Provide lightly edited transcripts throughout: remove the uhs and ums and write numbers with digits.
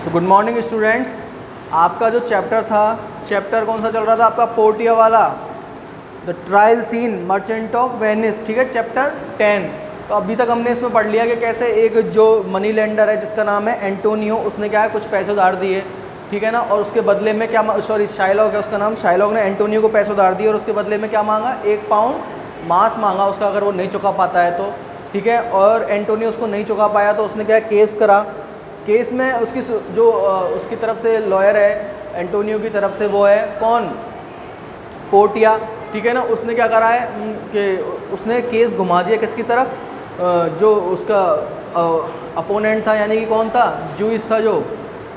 So good morning students. आपका जो chapter था, चैप्टर कौन सा चल रहा था आपका? पोर्टिया वाला, the trial scene Merchant of Venice. ठीक है, चैप्टर 10। तो अभी तक हमने इसमें पढ़ लिया कि कैसे एक जो मनी लेंडर है जिसका नाम है एंटोनियो, उसने क्या है कुछ पैसे उधार दिए, ठीक है ना, और उसके बदले में क्या, सॉरी शाइलॉक है उसका नाम, शाइलॉक ने एंटोनियो को पैसे उधार दिए और उसके बदले में क्या मांगा? 1 पाउंड मांस मांगा उसका, अगर वो नहीं चुका पाता है तो। ठीक है, और एंटोनियो उसको नहीं चुका पाया तो उसने क्या केस करा। केस में उसकी जो उसकी तरफ से लॉयर है एंटोनियो की तरफ से, वो है कौन? पोर्टिया। ठीक है ना, उसने क्या करा है कि उसने केस घुमा दिया किसकी तरफ? जो उसका अपोनेंट था, यानी कि कौन था? जूइस था जो,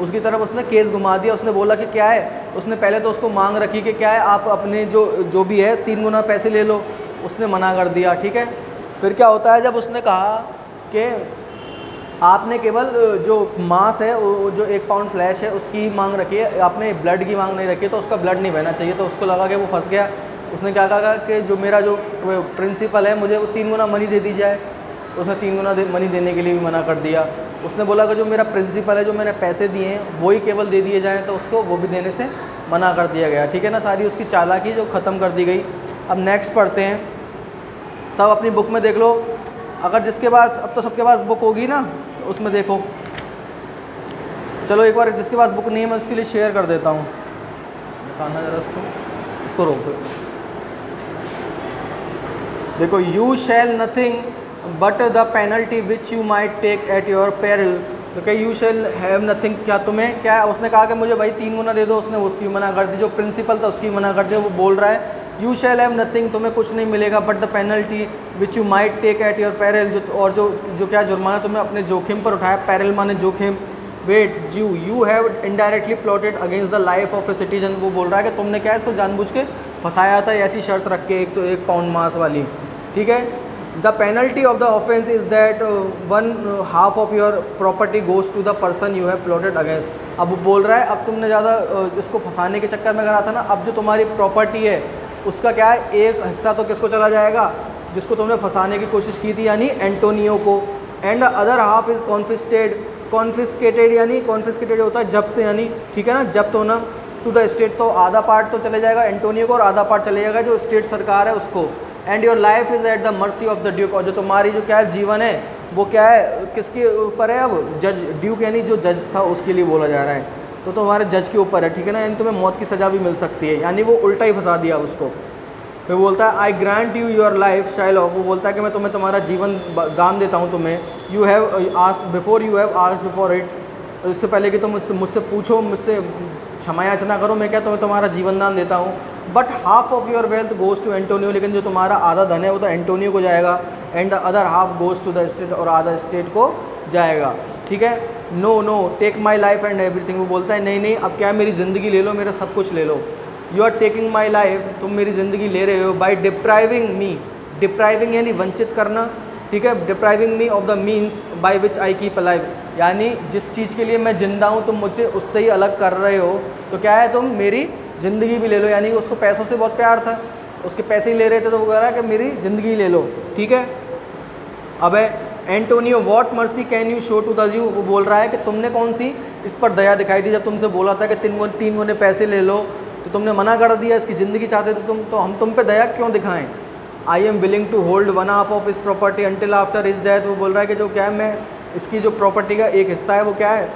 उसकी तरफ उसने केस घुमा दिया। उसने बोला कि क्या है, उसने पहले तो उसको मांग रखी कि क्या है आप अपने जो भी है 3 गुना पैसे ले लो, उसने मना कर दिया। ठीक है, फिर क्या होता है जब उसने कहा कि आपने केवल जो मांस है, वो जो 1 पाउंड फ्लैश है उसकी मांग रखी है, आपने ब्लड की मांग नहीं रखी है, तो उसका ब्लड नहीं बहना चाहिए। तो उसको लगा कि वो फंस गया। उसने क्या कहा कि जो मेरा जो प्रिंसिपल है मुझे वो 3 गुना मनी दे दी जाए। उसने 3 गुना मनी देने के लिए भी मना कर दिया। उसने बोला कि जो मेरा प्रिंसिपल है, जो मैंने पैसे दिए हैं वही केवल दे दिए जाएँ, तो उसको वो भी देने से मना कर दिया गया। ठीक है ना, सारी उसकी चालाकी जो ख़त्म कर दी गई। अब नेक्स्ट पढ़ते हैं, सब अपनी बुक में देख लो। अगर जिसके पास, अब तो सबके पास बुक होगी ना, तो उसमें देखो। चलो एक बार जिसके पास बुक नहीं है मैं उसके लिए शेयर कर देता हूँ। दिखाना जरा इसको रोक देखो। You shall nothing but the penalty which you might take at your peril. तो क्या यू शैल हैव नथिंग, क्या तुम्हें क्या? उसने कहा कि मुझे भाई 3 गुना दे दो, उसने उसकी मना कर दी। जो प्रिंसिपल था उसकी मना कर दी। वो बोल रहा है यू शैल हैव नथिंग, तुम्हें कुछ नहीं मिलेगा, but the penalty which you might take at your peril, जो क्या जुर्माना तुमने अपने जोखिम पर उठाया। पेरिल माने जोखिम। Wait you have indirectly plotted against the life of a citizen. वो बोल रहा है कि तुमने क्या इसको जानबूझ के फंसाया था, ऐसी शर्त रख के, एक तो 1 पाउंड मांस वाली। ठीक है, the penalty of the offence is that 1/2 of your property goes to the person you have plotted against. अब वो बोल रहा है अब तुमने ज़्यादा इसको फंसाने के चक्कर में करा था ना, अब जो तुम्हारी प्रॉपर्टी है उसका क्या है, एक हिस्सा तो किसको चला जाएगा? जिसको तुमने फंसाने की कोशिश की थी, यानी एंटोनियो को। And the other half is confiscated, यानी कॉन्फिस्केटेड होता है जब्त, यानी ठीक है ना, जब्त होना। टू द स्टेट, तो आधा पार्ट तो चले जाएगा एंटोनियो को और आधा पार्ट चले जाएगा जो स्टेट सरकार है उसको। And your life is at the mercy of the Duke, और जो तुम्हारी जो क्या है जीवन है वो क्या है, किसके ऊपर है? अब जज, ड्यूक यानी जो जज था उसके लिए बोला जा रहा है, तो तुम्हारे जज के ऊपर है। ठीक है ना, यानी तुम्हें मौत की सज़ा भी मिल सकती है, यानी वो उल्टा ही फंसा दिया उसको। फिर बोलता है आई grant you your life Shylock. वो बोलता है कि मैं तुम्हें तुम्हारा जीवन दान देता हूँ तुम्हें। You have asked before you have asked for it, इससे पहले कि तुम मुझसे पूछो, मुझसे क्षमा याचना करो, मैं क्या तुम्हें तुम्हारा जीवन दान देता हूँ। But half of your wealth goes to Antonio, लेकिन जो तुम्हारा आधा धन है वो तो एंटोनियो को जाएगा। And the other half goes to the state, और आधा स्टेट को जाएगा। ठीक है, no take my life and everything. वो बोलता है नहीं अब क्या है, मेरी ज़िंदगी ले लो, मेरा सब कुछ ले लो। You are taking my life, तुम मेरी ज़िंदगी ले रहे हो, बाई डिप्राइविंग मी। डिप्राइविंग यानी वंचित करना। ठीक है, depriving me of the means by which I keep alive, यानी जिस चीज़ के लिए मैं जिंदा हूँ तुम मुझे उससे ही अलग कर रहे हो, तो क्या है, तुम मेरी ज़िंदगी भी ले लो। यानी उसको पैसों से बहुत प्यार था, उसके पैसे ही ले रहे थे, तो वो कह रहा है कि मेरी ज़िंदगी ले लो। ठीक है, अब Antonio what mercy can you show to the Jew. वो बोल रहा है कि तुमने कौन सी इस पर दया दिखाई दी, जब तुमसे बोला था कि 3 गुने पैसे ले लो तो तुमने मना कर दिया, इसकी ज़िंदगी चाहते थे तुम, तो हम तुम पे दया क्यों दिखाएं? I am willing to hold 1/2 of इस property until after his death. वो बोल रहा है कि जो क्या है, मैं इसकी जो प्रॉपर्टी का एक हिस्सा है वो क्या है,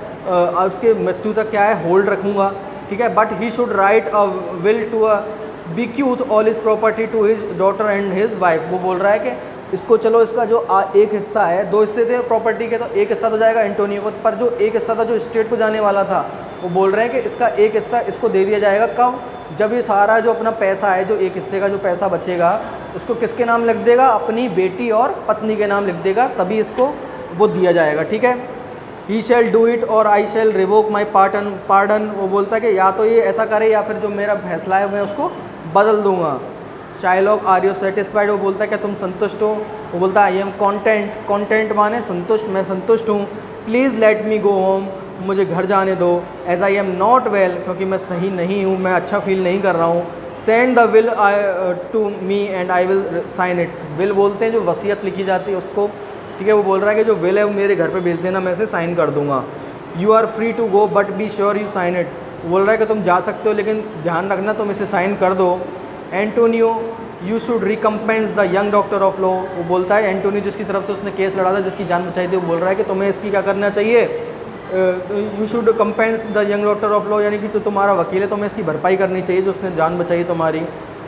उसके मृत्यु तक क्या है होल्ड रखूँगा। ठीक है, but he should write a will to bequeath all his property to his daughter and his wife. वो बोल रहा है कि इसको चलो, इसका जो एक हिस्सा है, 2 हिस्से थे प्रॉपर्टी के, तो एक हिस्सा तो जाएगा एंटोनियो को, पर जो एक हिस्सा था जो स्टेट को जाने वाला था, वो बोल रहे हैं कि इसका एक हिस्सा इसको दे दिया जाएगा। कब? जब ये सारा जो अपना पैसा है, जो एक हिस्से का जो पैसा बचेगा, उसको किसके नाम लिख देगा? अपनी बेटी और पत्नी के नाम लिख देगा, तभी इसको वो दिया जाएगा। ठीक है, ही शैल डू इट और आई शैल रिवोक माई पार्डन। वो बोलता है कि या तो ये ऐसा करे या फिर जो मेरा फैसला है मैं उसको बदल दूंगा। Shylock are you satisfied. वो बोलता है क्या तुम संतुष्ट हो? वो बोलता है आई एम कॉन्टेंट। कॉन्टेंट माने संतुष्ट, मैं संतुष्ट हूँ। Please let me go home, मुझे घर जाने दो। As I am not well, क्योंकि मैं सही नहीं हूँ, मैं अच्छा फील नहीं कर रहा हूँ। Send the will to me and I will sign its. Will बोलते हैं जो वसीयत लिखी जाती है उसको। ठीक है, वो बोल रहा है कि जो विल है वो मेरे घर पे भेज देना, मैं इसे साइन कर दूंगा। You are free to go but be sure you sign it, बोल रहा है कि तुम जा सकते हो लेकिन ध्यान रखना तुम इसे साइन कर दो। Antonio, you should recompense the young doctor of law, वो बोलता है एंटोनियो जिसकी तरफ से उसने केस लड़ा था, जिसकी जान बचाई थी, वो बोल रहा है कि तुम्हें इसकी क्या करना चाहिए, you should compensate the young doctor of law, यानी कि जो तुम्हारा वकील है तुम्हें इसकी भरपाई करनी चाहिए जो उसने जान बचाई तुम्हारी।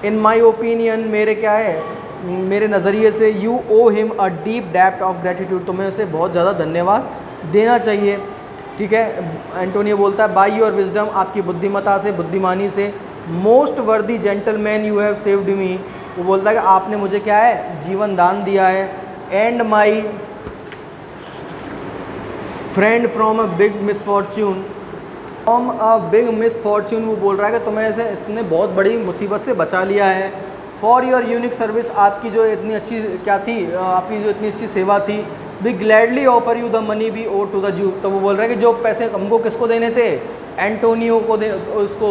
इन माई ओपिनियन, मेरे क्या है, मेरे नज़रिए से, you owe him a deep depth of gratitude, तुम्हें उसे बहुत ज़्यादा धन्यवाद देना चाहिए। ठीक है, एंटोनियो बोलता है बाई योर विजडम, आपकी बुद्धिमता से, बुद्धिमानी से, मोस्ट वर्दी gentleman you have saved me, वो बोलता है कि आपने मुझे क्या है, जीवन दान दिया है। And my friend from a big misfortune, from a big misfortune, वो बोल रहा है कि तुम्हें ऐसे इसने बहुत बड़ी मुसीबत से बचा लिया है। फॉर योर यूनिक सर्विस, आपकी जो इतनी अच्छी क्या थी, आपकी जो इतनी अच्छी सेवा थी, we gladly offer you the money we owe to the Jew, तो वो बोल रहा है कि जो पैसे हमको किसको देने थे, एंटोनियो को उसको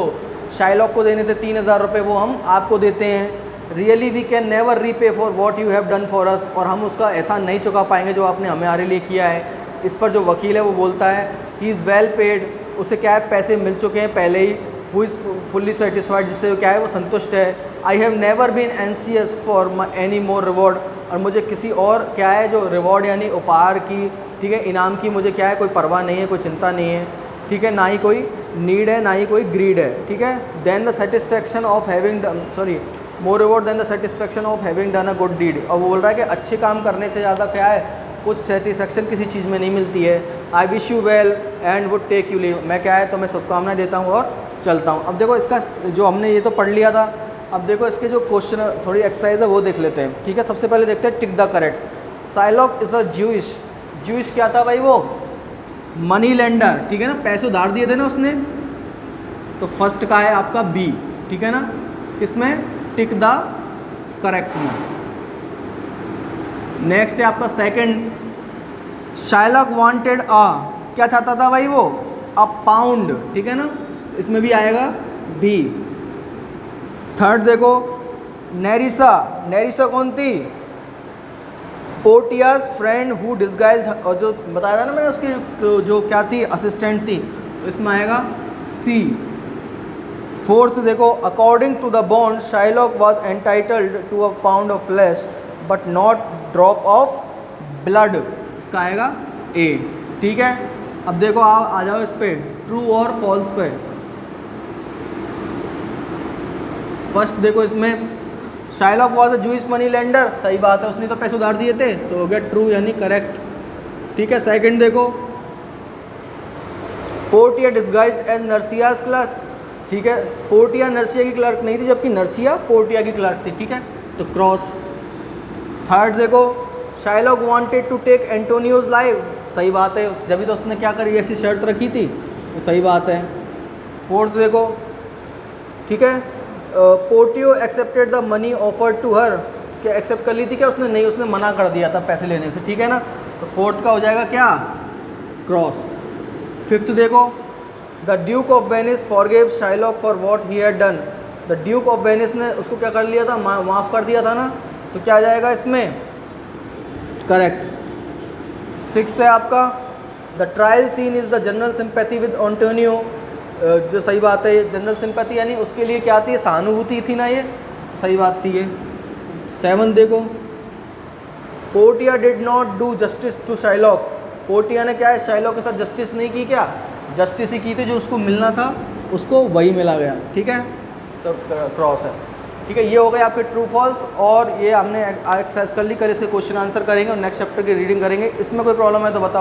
शाइलॉक को देने थे 3000 रुपये, वो हम आपको देते हैं। Really we can never repay for what you have done for us, और हम उसका एहसान नहीं चुका पाएंगे जो आपने हमारे लिए किया है। इस पर जो वकील है वो बोलता है ही इज़ वेल पेड, उसे क्या है पैसे मिल चुके हैं पहले ही। हु इज़ फुल्ली सेटिस्फाइड, जिससे क्या है वो संतुष्ट है। I have never been anxious for any more reward, और मुझे किसी और क्या है जो रिवॉर्ड यानी उपहार की, ठीक है, इनाम की मुझे क्या है कोई परवाह नहीं है, कोई चिंता नहीं है। ठीक है, ना ही कोई नीड है, ना ही कोई ग्रीड है। ठीक है, then the satisfaction of having more reward than the satisfaction of having done a good deed, और वो बोल रहा है कि अच्छे काम करने से ज़्यादा क्या है, कुछ सेटिस्फैक्शन किसी चीज़ में नहीं मिलती है। I wish you well and would take you leave, मैं क्या है तो मैं शुभकामनाएं देता हूँ और चलता हूँ। अब देखो इसका जो हमने ये तो पढ़ लिया था, अब देखो इसके जो क्वेश्चन थोड़ी एक्सरसाइज है वो देख लेते हैं। ठीक है, सबसे पहले देखते हैं tick the correct. Shylock is a Jewish, Jewish क्या था भाई, वो मनी लेंडर, ठीक है ना, पैसे उधार दिए थे ना उसने, तो फर्स्ट का है आपका बी, ठीक है ना, किसमें, टिक द करेक्ट में। नेक्स्ट है आपका सेकंड, शाइलॉक वांटेड अ, क्या चाहता था भाई वो, अ पाउंड, ठीक है ना, इसमें भी आएगा बी। थर्ड देखो, नेरिसा, नेरिसा कौन थी, पोर्टियाज फ्रेंड हु डिस्गाइज्ड, और जो बताया था ना मैंने उसकी जो क्या थी, असिस्टेंट थी, तो इसमें आएगा सी। फोर्थ देखो, according to the bond Shylock was entitled to a pound of flesh but not drop of blood, इसका आएगा ए। ठीक है, अब देखो आ जाओ इस पे, ट्रू और फॉल्स पे। फर्स्ट देखो इसमें, Shylock was a Jewish money lender, सही बात है, उसने तो पैसे उधार दिए थे, तो हो गया ट्रू यानी करेक्ट। ठीक है, सेकंड देखो, पोर्टिया डिस्गाइज्ड एज नर्सियाज क्लर्क, ठीक है, पोर्टिया नर्सिया की क्लर्क नहीं थी जबकि नर्सिया पोर्टिया की क्लर्क थी, ठीक है, तो क्रॉस। थर्ड देखो, Shylock wanted to take Antonio's life, सही बात है, जब तो उसने क्या करी, ऐसी शर्त रखी थी, तो सही बात है। फोर्थ देखो, ठीक है, Portia accepted the money offered to her, क्या एक्सेप्ट कर ली थी क्या उसने, नहीं, उसने मना कर दिया था पैसे लेने से, ठीक है ना, तो फोर्थ का हो जाएगा क्या, क्रॉस। फिफ्थ देखो, the Duke of Venice forgave Shylock for what he had done, the Duke of Venice ने उसको क्या कर लिया था, माफ़ कर दिया था ना, तो क्या आ जाएगा इसमें, करेक्ट। सिक्स्थ है आपका, the trial scene is the general sympathy with Antonio, जो सही बात है, जनरल सिंपैथी यानी उसके लिए क्या थी, सहानुभूति थी ना, ये तो सही बात थी ये। सेवन देखो, Portia did not do justice to Shylock, Portia ने क्या है शाइलॉक के साथ जस्टिस नहीं की, क्या जस्टिस ही की थी, जो उसको मिलना था उसको वही मिला गया, ठीक है, तो क्रॉस है। ठीक है, ये हो गए आपके ट्रू फॉल्स, और ये हमने एक्सरसाइज कर ली, कल इसके क्वेश्चन आंसर करेंगे और नेक्स्ट चैप्टर की रीडिंग करेंगे। इसमें कोई प्रॉब्लम है तो बताओ।